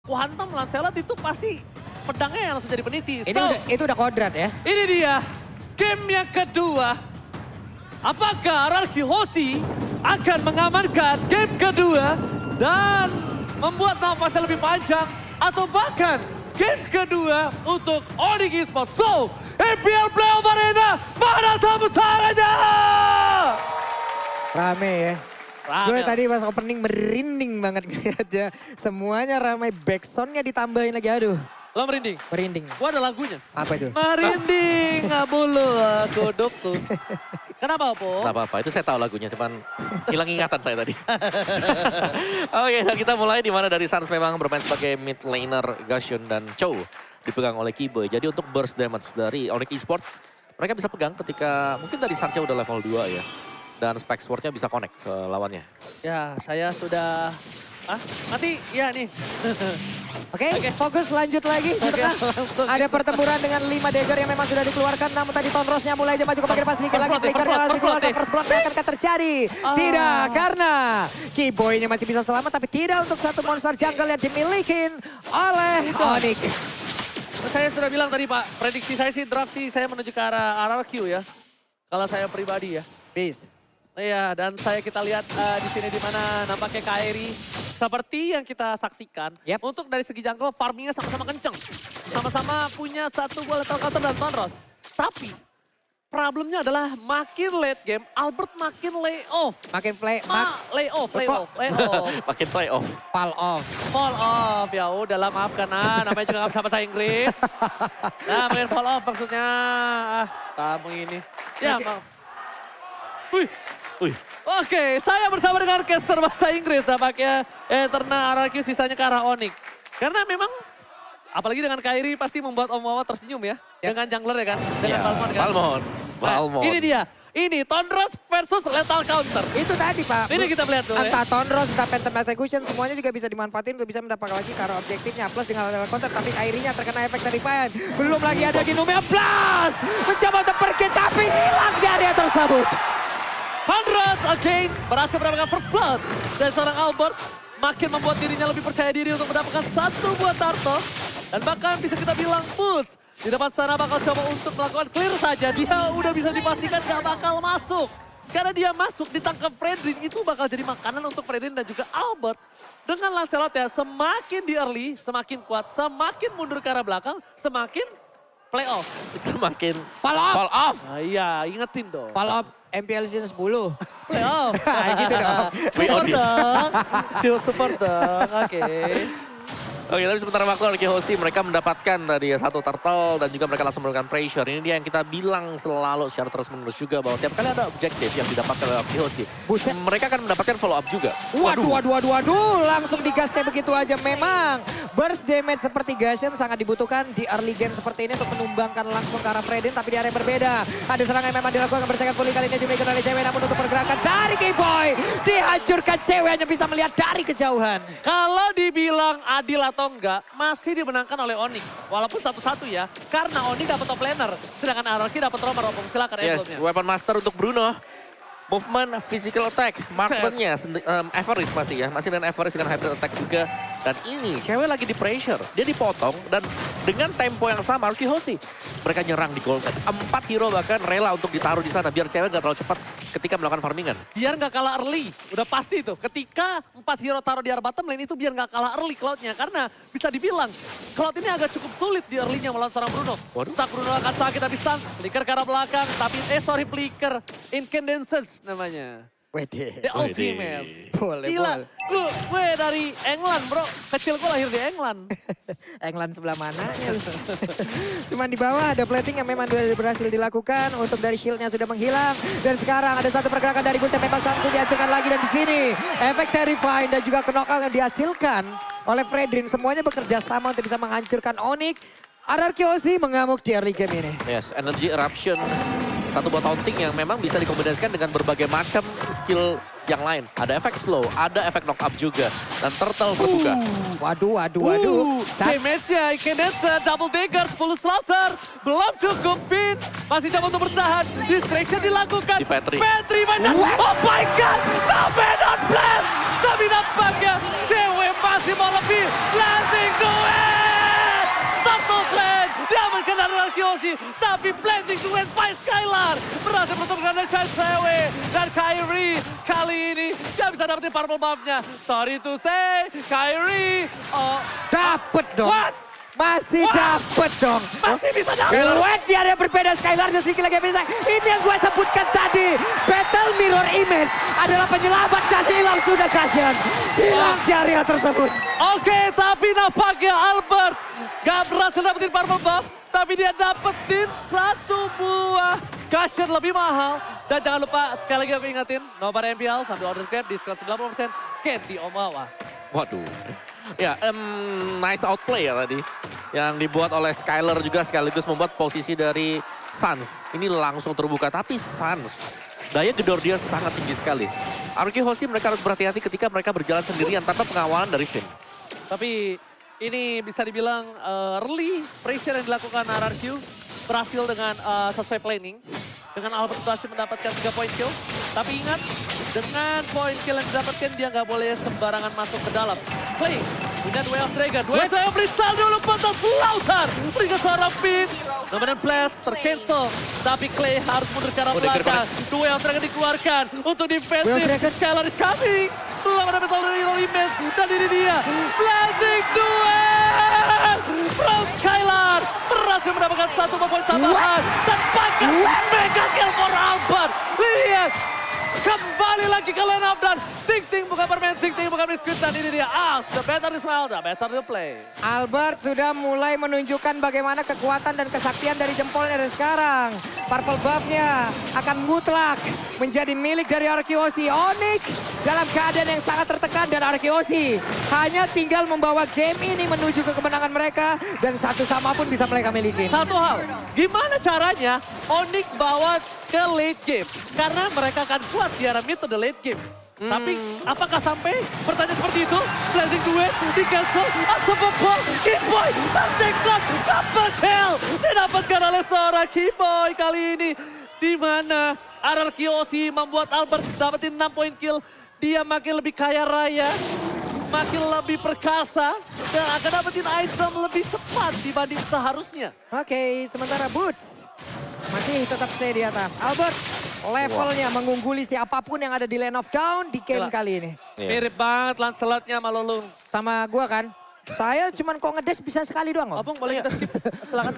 Quantum Lancelot itu pasti pedangnya yang langsung jadi peniti. Itu udah kodrat ya. Ini dia game yang kedua. Apakah Ararki Hoshi akan mengamankan game kedua dan membuat nafasnya lebih panjang atau bahkan game kedua untuk Onyx Esports. So, MPL Playoff Arena, mana tepuk tangannya? Rame ya. Rame. Gue tadi pas opening merinding banget ngeliatnya. Semuanya ramai, backsoundnya ditambahin lagi, aduh. Lo merinding? Merinding. Gua ada lagunya. Apa itu? Merinding, bulu godokku. Kenapa, Po? Gak apa-apa, itu saya tahu lagunya, cuman hilang ingatan saya tadi. Oke, dan kita mulai di mana dari Suns memang bermain sebagai mid laner Gashion dan Chow. Dipegang oleh Kiboy. Jadi untuk burst damage dari Onyx Esports, mereka bisa pegang ketika mungkin dari Sarcha udah level 2 ya. Dan spike swordnya bisa connect ke lawannya. Ya, saya sudah... Mati? Ya nih. Oke, fokus lanjut lagi. langsung. Ada pertempuran dengan 5 dagger yang memang sudah dikeluarkan. Namun tadi Tonrosnya mulai aja maju ke bagian pas sedikit lagi. Flickernya harus dikeluarkan. First blood akan terjadi. Tidak, karena Kiboy-nya masih bisa selamat. Tapi tidak untuk satu monster jungle yang dimiliki oleh Onyx. Saya sudah bilang tadi Pak, prediksi saya sih draft sih saya menuju ke arah RRQ ya. Kalau saya pribadi ya. Peace. Iya, dan kita lihat di sini di mana nampaknya Kairi seperti yang kita saksikan. Yep. Untuk dari segi jungle farmingnya sama-sama kenceng. Sama-sama punya satu buah lethal counter dan Tonros. Tapi problemnya adalah makin late game, Albert makin lay off. Makin play, Lay off. Makin playoff. fall off. Fall off, ya udahlah maafkan namanya juga nggak bisa bahasa Inggris. Nah, main fall off maksudnya, kamu ini. Ya, maaf. Wih. Oke, saya bersama dengan caster bahasa Inggris nampaknya Eterna RRQ sisanya ke arah Onyx. Karena memang, apalagi dengan Kairi pasti membuat Om Wawa tersenyum ya. Dengan jungler ya kan, dengan Balmond kan. Balmond. Ini dia, ini Tonros versus Lethal Counter. Itu tadi Pak. Ini kita lihat dulu ya. Entah Tonros, entah Phantom Execution, semuanya juga bisa dimanfaatin untuk bisa mendapatkan lagi karena objektifnya. Plus dengan level counter, tapi airinya terkena efek dari Payan. Belum lagi ada Ginumia Blast. Mencoba untuk pergi, tapi hilang dia tersebut. Tonros again berhasil mendapatkan first blood. Dan seorang Albert makin membuat dirinya lebih percaya diri untuk mendapatkan satu buah turtle. Dan bahkan bisa kita bilang Pulse di depan sana bakal coba untuk melakukan clear saja. Dia udah bisa dipastikan gak bakal masuk. Karena dia masuk ditangkap Fredrin itu bakal jadi makanan untuk Fredrin dan juga Albert. Dengan Lancelot ya semakin di early, semakin kuat, semakin mundur ke arah belakang, semakin playoff. Semakin Fall off. fall off. Nah, iya, ingetin dong. Fall off MPL season 10. Playoff. Kayak gitu dong. We on this. Support dong, oke. Oke, tapi sementara waktu Onyx Hoshi mereka mendapatkan tadi satu turtle dan juga mereka langsung memberikan pressure. Ini dia yang kita bilang selalu secara terus-menerus juga bahwa tiap kali ada objektif yang didapatkan oleh Onyx Hoshi, mereka akan mendapatkan follow up juga. Waduh. Langsung digasnya begitu aja. Memang burst damage seperti Gashen sangat dibutuhkan di early game seperti ini untuk menumbangkan langsung ke arah Fredin. Tapi di area yang berbeda. Ada serangan yang memang dilakukan bersaing pulih kali ini dimiliki oleh cewek. Namun untuk pergerakan dari Kiboy dihancurkan, cewek hanya bisa melihat dari kejauhan. Kalau dibilang adil atau enggak, masih dimenangkan oleh Onyx. Walaupun satu-satu ya, karena Onyx dapat top laner. Sedangkan RRQ dapat roamer. Silakan Yes, emblemnya. weapon master untuk Bruno. Movement, physical attack, marksman-nya average masih ya. Masih dengan average, dengan hybrid attack juga. Dan ini cewek lagi di pressure. Dia dipotong dan dengan tempo yang sama Onyx Hoshi. Mereka nyerang di gold. 4 hero bahkan rela untuk ditaruh di sana biar cewek gak terlalu cepat ketika melakukan farmingan. Biar nggak kalah early, udah pasti itu. Ketika 4 hero taruh di area bottom lane itu biar nggak kalah early Cloud-nya. Karena bisa dibilang Cloud ini agak cukup sulit di early-nya melawan seorang Bruno. Stuck Bruno akan sakit tapi stun. Flicker ke arah belakang, tapi Flicker. Incandences namanya. Wede. The Ultimate. Boleh. Gila, gue dari England bro. Kecil gue lahir di England. England sebelah mana? Cuman di bawah ada plating yang memang sudah berhasil dilakukan. Untuk dari shieldnya sudah menghilang. Dan sekarang ada satu pergerakan dari Gus yang memang langsung dihancurkan lagi. Dan di sini efek Terrifying dan juga knockout yang dihasilkan oleh Fredrin. Semuanya bekerja sama untuk bisa menghancurkan Onyx. RRQ Hoshi mengamuk di early game ini. Yes, energy eruption. Satu buat taunting yang memang bisa dikombinasikan dengan berbagai macam skill yang lain. Ada efek slow, ada efek knock up juga. Dan turtle terbuka. Waduh. Damage-nya Ikenetsa, double dagger, 10 slaughter. Belum cukup Pin. Masih coba untuk bertahan. Distraction dilakukan. Di Petri. Petri banyak. Oh my god. Tapi not blast. Tapi nampaknya cewek masih mau lebih. Landing Arkeosi. Tapi planting to win by Skylar. Berhasil menutup dari CW. Dan Kyrie kali ini gak bisa dapetin purple buff-nya. Sorry to say, Kyrie. Oh, Dapet dong. what? Masih dapet dong. Masih bisa dapet. What dia ada berbeda Skylar sedikit lagi bisa. Ini yang gue sebutkan tadi. Battle Mirror Image adalah penyelamat dan hilang sudah Kasyan. Hilang di area tersebut. Oke, tapi nampaknya Albert gak berhasil dapetin purple buff. Tapi dia dapetin satu buah Kasyan lebih mahal. Dan jangan lupa, sekali lagi aku ingetin, nobar MPL sambil order cap diskon 90%. Scan di Omawa. Waduh. Ya, nice outplay ya tadi. Yang dibuat oleh Skylar juga sekaligus membuat posisi dari Suns. Ini langsung terbuka, tapi Suns daya gedor dia sangat tinggi sekali. Arkeosi mereka harus berhati-hati ketika mereka berjalan sendirian tanpa pengawalan dari Finn. Tapi ini bisa dibilang early pressure yang dilakukan RRQ berhasil dengan sesuai planning. Dengan Albert berhasil mendapatkan 3 point kill. Tapi ingat, dengan point kill yang didapatkan dia nggak boleh sembarangan masuk ke dalam. Clay punya Way of Dragon. Way of Dragon berisal dulu pantas Lautan. Berikan seorang pin. Nomor flash tercancel. Tapi Clay harus mundur ke arah belakang. Way of Dragon dikeluarkan untuk defensif. Skylar is coming. Belum ada metal dari Image. Dan ini dia. Blazing duel. From Skylar. Berhasil mendapatkan 1 poin tambahan. Dan pakai mega kill for Albert. Lihat. Kembali lagi ke line up dan Ting-Ting bukan bermain, Ting-Ting bukan biskuit dan ini dia. The better the smile, the better the play. Albert sudah mulai menunjukkan bagaimana kekuatan dan kesaktian dari jempolnya dan sekarang. Purple buff-nya akan mutlak menjadi milik dari Arkeosi. Onyx dalam keadaan yang sangat tertekan dan Arkeosi hanya tinggal membawa game ini menuju ke kemenangan mereka dan satu sama pun bisa mereka miliki. Satu hal, gimana caranya Onyx bawa ke late game? Karena mereka akan kuat di arah mid to the late game. Tapi apakah sampai pertanyaan seperti itu? Blazing duet, di cancel, Asapapol, Keyboy, Tanteklan, double kill. Didapatkan oleh seorang Keyboy kali ini. Di mana Arkeosi membuat Albert dapetin 6 point kill. Dia makin lebih kaya raya, makin lebih perkasa, dan akan dapetin item lebih cepat dibanding seharusnya. Oke, sementara Boots masih tetap stay di atas. Albert levelnya mengungguli siapapun yang ada di lane of down di game Gila. kali ini. Mirip banget Lancelot-nya sama Lolong. Sama gua kan, saya cuman kok ngedes bisa sekali doang. Om. Opung boleh kita skip? Silakan.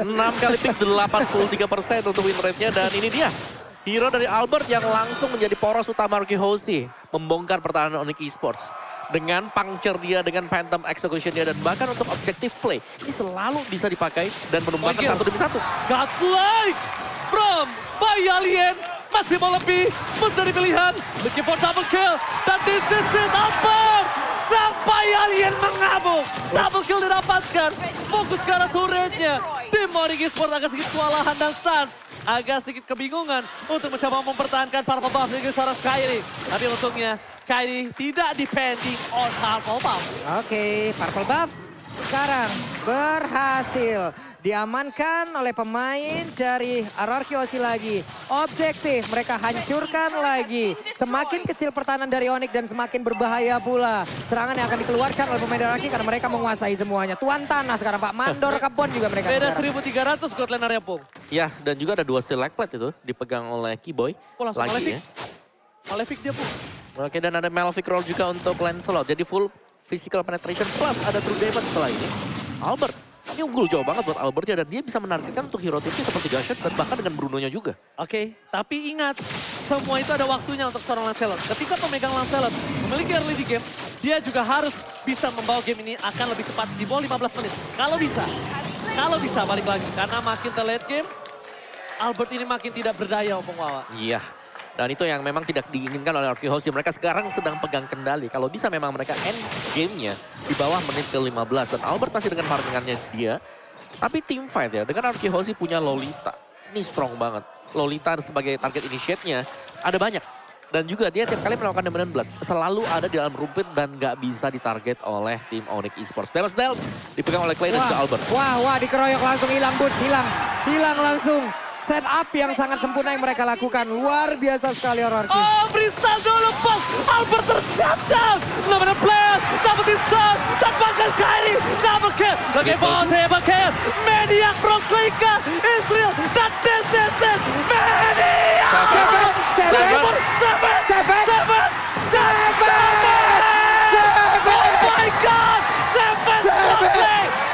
6 kali pick 83% untuk win rate-nya dan ini dia. Hero dari Albert yang langsung menjadi poros utama Arkeosi. Membongkar pertahanan Onyx Esports. Dengan puncture dia, dengan phantom execution dia, dan bahkan untuk objective play. Ini selalu bisa dipakai dan menumbangkan satu demi satu. Godlike from Bayalien. Masih mau lebih menjadi pilihan. Looking for double kill. Dan this is it, Albert. Sampai Alien mengabuk. Double kill didapatkan. Fokus ke arah turretnya. Tim Onyx Esports agak sedikit kewalahan dan Suns agak sedikit kebingungan untuk mencoba mempertahankan purple buff dari seorang Kyrie. Tapi untungnya Kyrie tidak depending on purple buff. Oke, purple buff sekarang berhasil diamankan oleh pemain dari Arkeosi lagi. Objektif mereka hancurkan lagi. Semakin kecil pertahanan dari Onyx dan semakin berbahaya pula serangan yang akan dikeluarkan oleh pemain Arkeosi karena mereka menguasai semuanya. Tuan tanah sekarang Pak Mandor Kebon juga mereka. Beda sekarang. 1.300 God Laner-nya, Pung. Ya, dan juga ada 2 steel leg plate itu dipegang oleh Keyboy. Oh, langsung lagi Malefic. ya. Malefic dia, Pung. Oke, dan ada Malefic Roll juga untuk Lancelot. Jadi full physical penetration plus ada true damage setelah ini. Albert, ini unggul jauh banget buat Albertnya dan dia bisa menargetkan untuk hero tipnya seperti Gashet dan bahkan dengan Brunonya juga. Oke, tapi ingat, semua itu ada waktunya untuk seorang Lancelot. Ketika pemegang Lancelot memiliki early di game, dia juga harus bisa membawa game ini akan lebih cepat di bawah 15 menit. Kalau bisa balik lagi. Karena makin ke late game, Albert ini makin tidak berdaya, Opung Wawa. Iya, dan itu yang memang tidak diinginkan oleh Arkeosi. Mereka sekarang sedang pegang kendali. Kalau bisa memang mereka end game-nya di bawah menit ke-15. Dan Albert masih dengan markingannya dia. Tapi team fight ya, dengan Arkeosi punya Lolita. Ini strong banget. Lolita sebagai target initiate-nya ada banyak. Dan juga dia tiap kali melakukan dominant blast selalu ada di dalam rumput dan nggak bisa ditarget oleh tim Onyx Esports. Damas Dells dipegang oleh Clay dan juga Albert. Wah, dikeroyok langsung hilang Boots, hilang langsung. Set up yang sangat sempurna yang mereka lakukan. Luar biasa sekali Arkeosi. Oh, Bristol dulu, Pung! Albert tershutdown! Namanya Blast, dapetin stun, dan bahkan Kyrie, double kill! Lagi ball, table kill! Maniac from Clayka, Israel, dan this Maniac! Oh my God!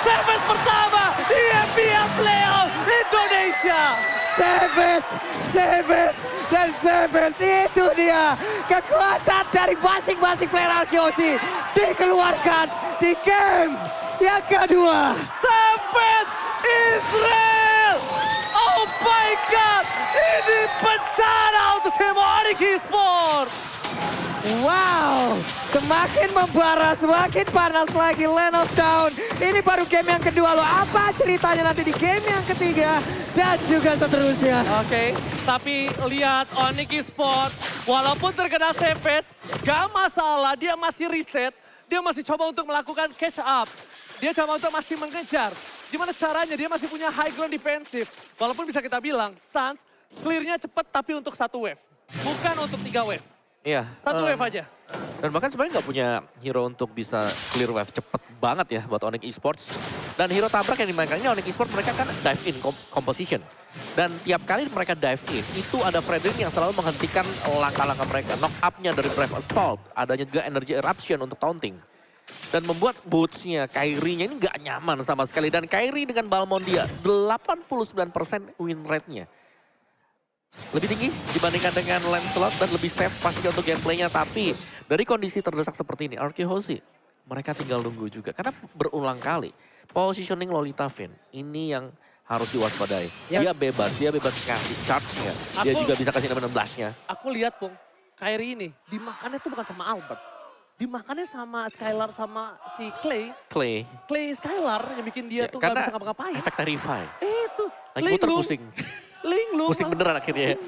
Seven pertama di NBA Playoff Indonesia! Savage, dan Savage itu dia kekuatan dari masing-masing player RKOC dikeluarkan di game yang kedua. Savage Israel! Oh my God! Ini bencana untuk tim Onyx Esports! Wow, semakin membara, semakin panas lagi Land of Dawn. Ini baru game yang kedua loh. Apa ceritanya nanti di game yang ketiga dan juga seterusnya. Oke, tapi lihat Onyx Esports, walaupun terkena Savage, gak masalah, dia masih reset, dia masih coba untuk melakukan catch up. Dia coba untuk masih mengejar. Gimana caranya, dia masih punya high ground defensif. Walaupun bisa kita bilang, Suns clear-nya cepat tapi untuk 1 wave. Bukan untuk 3 wave. Iya. 1 wave aja. Dan bahkan sebenarnya nggak punya hero untuk bisa clear wave cepet banget ya buat Onyx Esports. Dan hero tabrak yang dimainkan ini Onyx Esports mereka kan dive in composition. Dan tiap kali mereka dive in, itu ada Frederick yang selalu menghentikan langkah-langkah mereka. Knock up-nya dari Brave Assault, adanya juga Energy Eruption untuk taunting. Dan membuat boots-nya, Kyrie-nya ini nggak nyaman sama sekali. Dan Kyrie dengan Balmondia, 89% win rate-nya. Lebih tinggi dibandingkan dengan Lancelot dan lebih safe pastinya untuk gameplaynya. Tapi dari kondisi terdesak seperti ini, RKOC mereka tinggal nunggu juga. Karena berulang kali positioning Lolita Vayne ini yang harus diwaspadai. Ya. Dia bebas kasih charge-nya. Dia juga bisa kasih nomor 16-nya. Aku lihat, Pung, Kyrie ini dimakannya tuh bukan sama Albert. Dimakannya sama Skylar sama si Clay. Clay Skylar yang bikin dia tuh gak bisa ngapa-ngapain. Efek Terrify. Itu. Lagi muter pusing. Linglung. Pusing beneran akhirnya.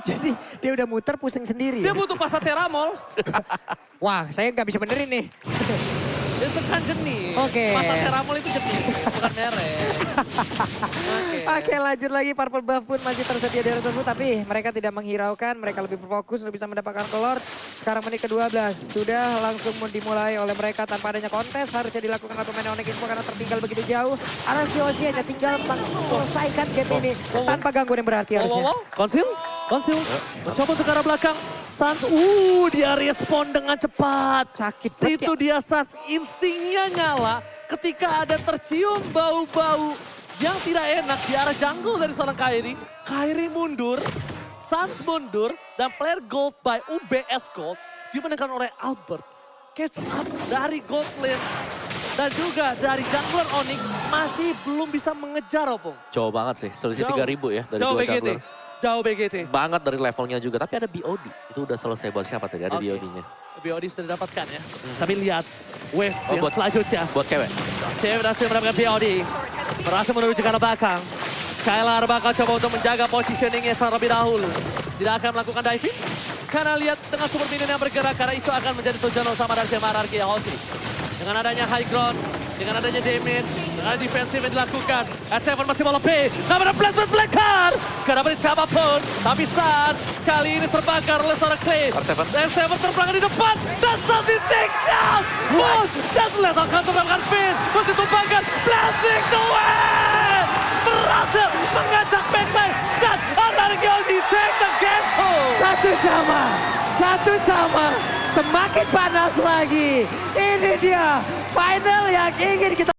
Jadi dia udah muter pusing sendiri. Dia Ya? butuh pasta teramol. Wah, saya nggak bisa benerin nih. Itu kan jenis. Oke. Pasta teramol itu jenis, bukan merek. Oke, lanjut lagi. Purple buff pun masih tersedia di tersebut. Tapi mereka tidak menghiraukan. Mereka lebih berfokus untuk bisa mendapatkan kolor. Sekarang menit ke-12. Sudah langsung dimulai oleh mereka tanpa adanya kontes. Harusnya dilakukan oleh pemain Onyx Esports karena tertinggal begitu jauh. RKOC hanya tinggal menyelesaikan game ini. Tanpa gangguan yang berarti harusnya. Konsil. Mencoba untuk ke arah belakang. Suns, dia respon dengan cepat. Sakit banget Itu dia Suns, instingnya nyala ketika ada tercium bau-bau yang tidak enak di arah jungle dari seorang Kyrie. Kyrie mundur, Suns mundur, dan player gold by UBS Gold dimenangkan oleh Albert. Catch up dari gold lane dan juga dari jungler Onyx masih belum bisa mengejar, Opung. Jauh banget sih, selisih 3.000 ya dari Jauh dua BGT. jungler. Jauh BGT. Banget dari levelnya juga, tapi ada BOD. Itu udah selesai buat siapa tadi, ada Oke. BOD-nya. BOD sudah didapatkan ya. Tapi lihat wave yang buat- selanjutnya. Buat cewek. Cewek berhasil mendapatkan BOD. Berhasil menuju ke arah belakang. Skylar bakal coba untuk menjaga positioningnya terlebih dahulu. Tidak akan melakukan diving. Karena lihat tengah super minion yang bergerak. Karena itu akan menjadi tujuan utama dari tim RKOC. Dengan adanya high ground. Dengan adanya damage. Dengan defensif yang dilakukan. R7 masih mau lebih. Gak ada blast black card. Gak dapat siapapun. Tapi Suns kali ini terbakar oleh seorang Clay. R7 terbakar di depan. Dan Suns di take down. Dan lihat akan terbakar Vayne. Masih terbakar. Blasting the way. Berhasil mengajak backline. Dan RKOC take the game home. Satu sama. Semakin panas lagi. Ini dia final yang ingin kita